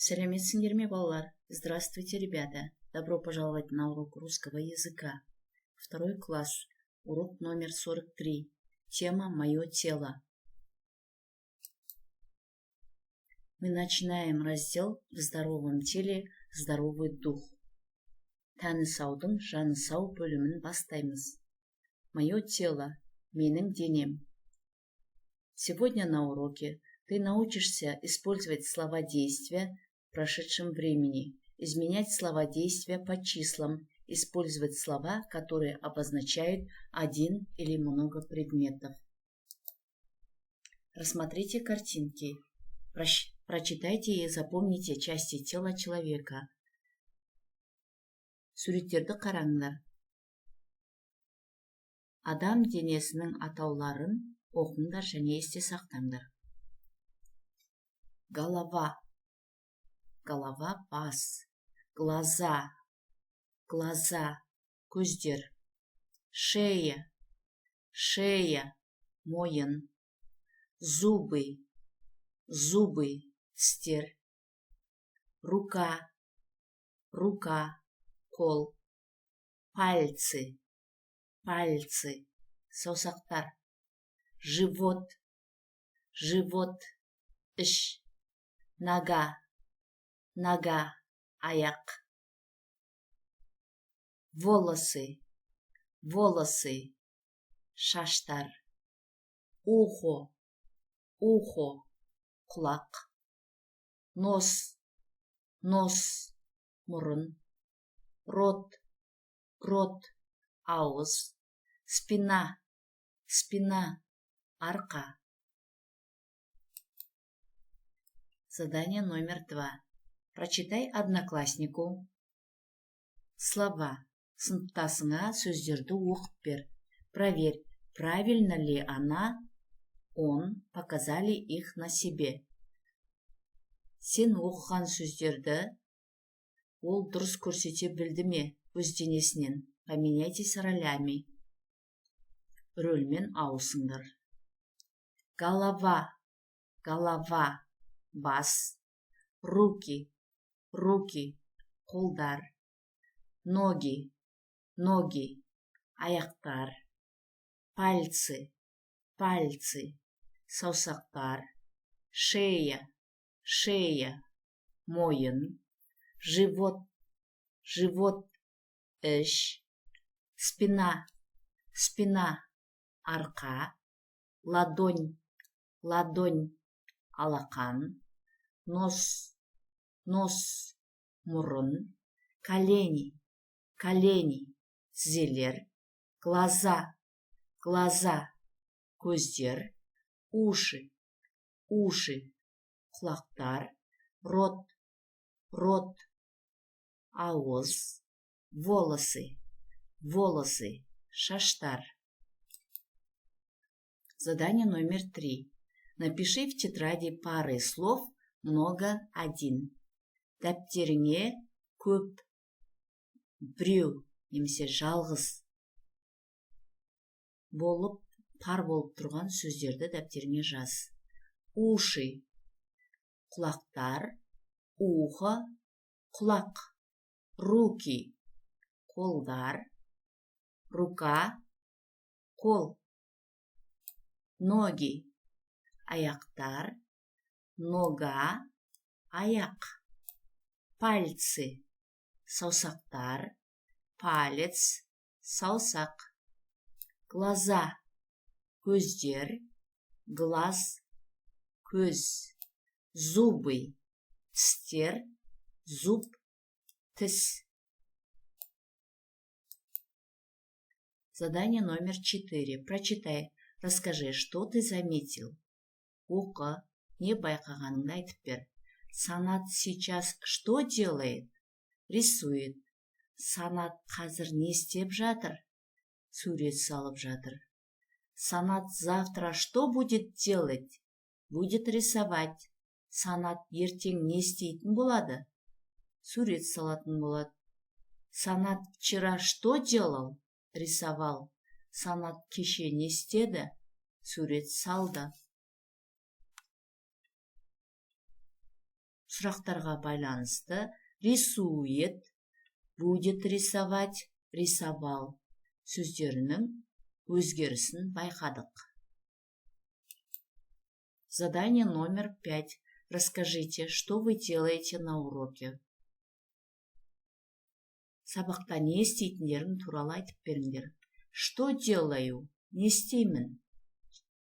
Сәлеметсіңдер ме, балалар? Здравствуйте, ребята. Добро пожаловать на урок русского языка. Второй класс. Урок номер 43. Тема «Мое тело». Мы начинаем раздел «В здоровом теле здоровый дух». Тәні саудың жаны сау бөлімін бастаймыз. Мое тело, менің денем. Сегодня на уроке ты научишься использовать слова действия в прошедшем времени, изменять слова действия по числам, использовать слова, которые обозначают один или много предметов. Рассмотрите картинки. Прочитайте и запомните части тела человека. Суреттерді қараңдар. Адам денесінің атауларын оқыңдар және есте сақтаңдар. Голова. Голова – бас. Глаза. Глаза – көздер. Шея. Шея – мойын. Зубы. Зубы – тістер. Рука. Рука – қол. Пальцы. Пальцы – саусақтар. Живот. Живот – іш. Нога. Нога – аяқ. Волосы. Волосы – шаштар. Ухо. Ухо – құлақ. Нос. Нос – мұрын. Рот. Рот – ауыз. Спина. Спина – арқа. Задание номер 2. Прочитай однокласснику слова. Сыныптасыңа сөздерді оқып бер. Проверь, правильно ли она, он показали их на себе. Сен оқыған сөздерді ол дұрыс көрсете білді ме өз денесінен? Поменяйтесь ролями. Рөлмен ауысыңдар. Голова. Голова. Бас. Руки. Руки. Қолдар. Ноги. Ноги. Аяқтар. Пальцы. Пальцы. Саусақтар. Шея. Шея. Мойын. Живот. Живот. Іш. Спина. Спина. Арқа. Ладонь. Ладонь. Алақан. Нос. Нос. Мұрын. Колени. Колени. Тізелер. Глаза. Глаза. Көздер. Уши. Уши. Құлақтар. Рот. Рот. Ауыз. Волосы. Волосы. Шаштар. Задание номер 3. Напиши в тетради пары слов много один. Дәптеріңе көп, біреу, немесе жалғыз болып, пар болып тұрған сөздерді дәптеріңе жаз. Уши. Құлақтар. Ухо. Құлақ. Руки. Қолдар. Рука. Қол. Ноги. Аяқтар. Нога. Аяқ. Пальцы. Саусақтар. Палец. Саусақ. Глаза. Көздер. Глаз. Көз. Зубы. Тістер. Зуб. Тіс. Задание номер 4. Прочитай. Расскажи, что ты заметил. Оқы, не байқағаныңды айтып бер. Санат сейчас что делает? Рисует. Санат қазір не істеп жатыр? Сурет салып жатыр. Санат завтра что будет делать? Будет рисовать. Санат ертең не істейтін болады? Сурет салатын болады. Санат вчера что делал? Рисовал. Санат кеше не істеді? Сурет салды. сұрақтарға байланысты рисует, будет рисовать, рисовал сөздерінің өзгерісін байқадық. Задание номер 5. Расскажите, что вы делаете на уроке. Сабақта не істейтіндерің туралы айтып беріңдер. Что делаю? Не істеймін.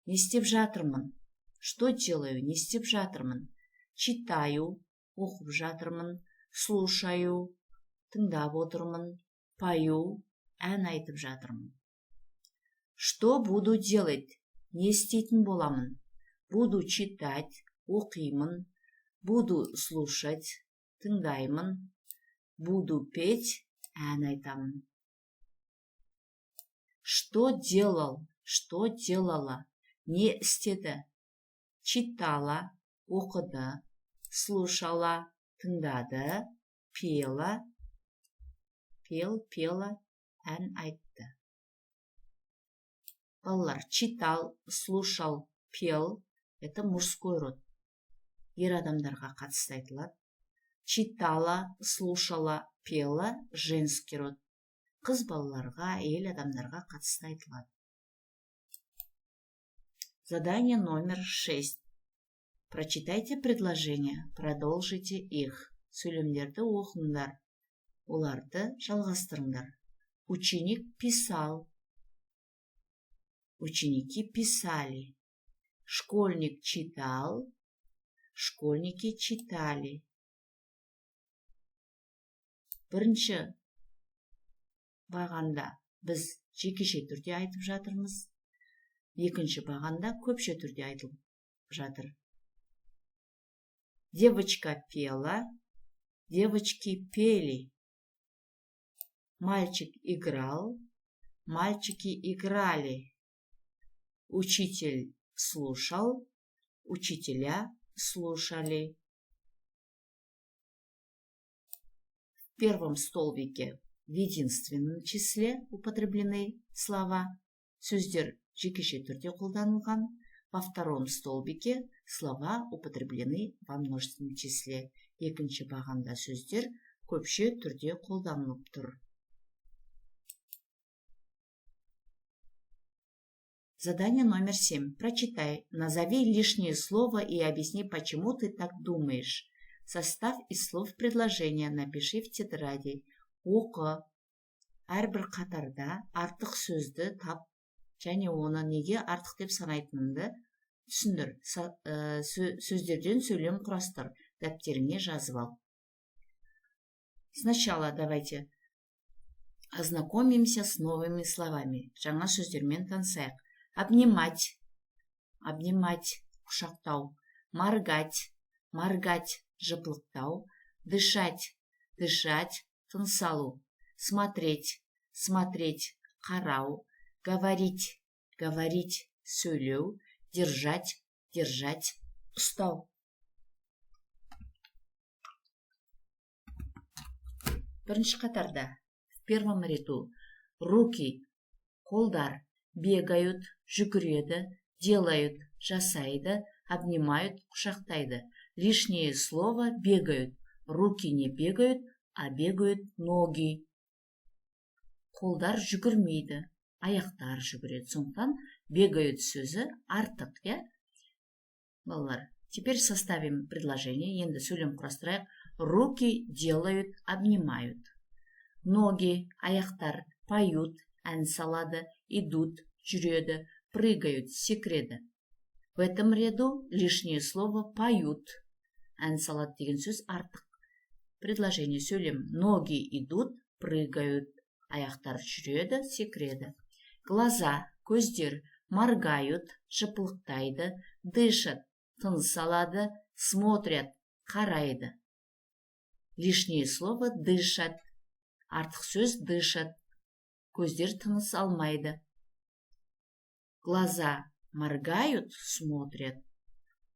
Не істеп жатырмын. Что делаю? Не істеп жатырмын. Читаю, оқып жатырмын. Слушаю, тыңдап отырмын. Пою, ән айтып жатырмын. Что буду делать? Не істейтін боламын. Буду читать, оқимын. Буду слушать, тыңдаймын. Буду петь, ән айтамын. Что делал? Что делала? Не істеді. Читала, оқыды. Слушала, тыңдады. Пела, пела, ән айтты. Балалар, читал, слушал, пел – это мужской род. Ер адамдарға қатысты айтылады. Читала, слушала, пела – женский род. Қыз балаларға, әйел адамдарға қатысты айтылады. Задание номер 6. Прочитайте предложения, продолжите их. Сөйлемдерді оқыңдар. Оларды жалғастырыңдар. Ученик писал. Ученики писали. Школьник читал. Школьники читали. Бірінші бағанда біз жекеше түрде айтып жатырмыз. Екінші бағанда көпше түрде айтылып жатыр. Девочка пела. Девочки пели. Мальчик играл. Мальчики играли. Учитель слушал. Учителя слушали. В первом столбике в единственном числе употреблены слова. Сөздер жекеше түрде қолданылған. Во втором столбике слова употреблены во множественном числе. Екінші бағанда сөздер көпше түрде қолданылып тұр. Задание номер 7. Прочитай. Назови лишнее слово и объясни, почему ты так думаешь. Составь из слов предложения. Напиши в тетради. Оқы. Әрбір қатарда артық сөзді тап, және оны неге артық деп санайтыныңды түсіндір. Сөздерден сөйлем құрастыр. Дәптеріңе жазып ал. Сначала давайте ознакомимся с новыми словами. Жаңа сөздермен танысайық. Обнимать. Обнимать. Құшақтау. Моргать. Моргать. Жыпылықтау. Дышать. Дышать. Тыныс алу. Смотреть. Смотреть. Қарау. Говорить. Говорить. Сөйлеу. Держать. Держать. Ұстау. Бірінші қатарда. В первом ряду. Руки. Қолдар. Бегают. Жүгіреді. Делают. Жасайды. Обнимают. Құшақтайды. Лишнее слово бегают. Руки не бегают, а бегают ноги. Қолдар жүгірмейді. Аяқтар жүгіреді. Сондықтан бегают сөзі артық, я? Балалар, теперь составим предложение. Енді сөйлем құрастырайық. Руки делают, обнимают. Ноги, аяқтар, поют, ән салады, идут, жүреді, прыгают, секіреді. В этом ряду лишнее слово поют. Ән салады деген сөз артық. Предложение сөйлем. Ноги идут, прыгают, аяқтар жүреді, секіреді. Глаза, көздер, моргают, жыпылықтайды, дышат, тыныс алады, смотрят, қарайды. Лишнее слово дышат. Артық сөз дышат. Көздер тыныс алмайды. Глаза моргают, смотрят.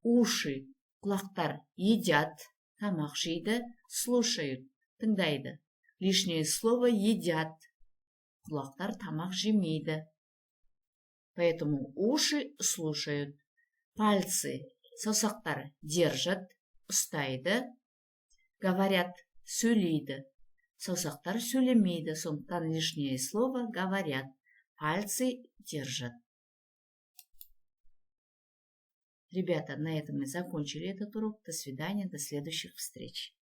Уши, құлақтар едят, тамақ жейді, слушают, тыңдайды. Лишнее слово едят. Құлақтар тамақ жемейді. Поэтому уши слушают. Пальцы, саусақтар держат, ұстайды, Говорят, сөйлейді. Саусақтар сөйлемейді, сондықтан лишнее слово говорят. Пальцы держат. Ребята, на этом мы закончили этот урок. До свидания, до следующих встреч.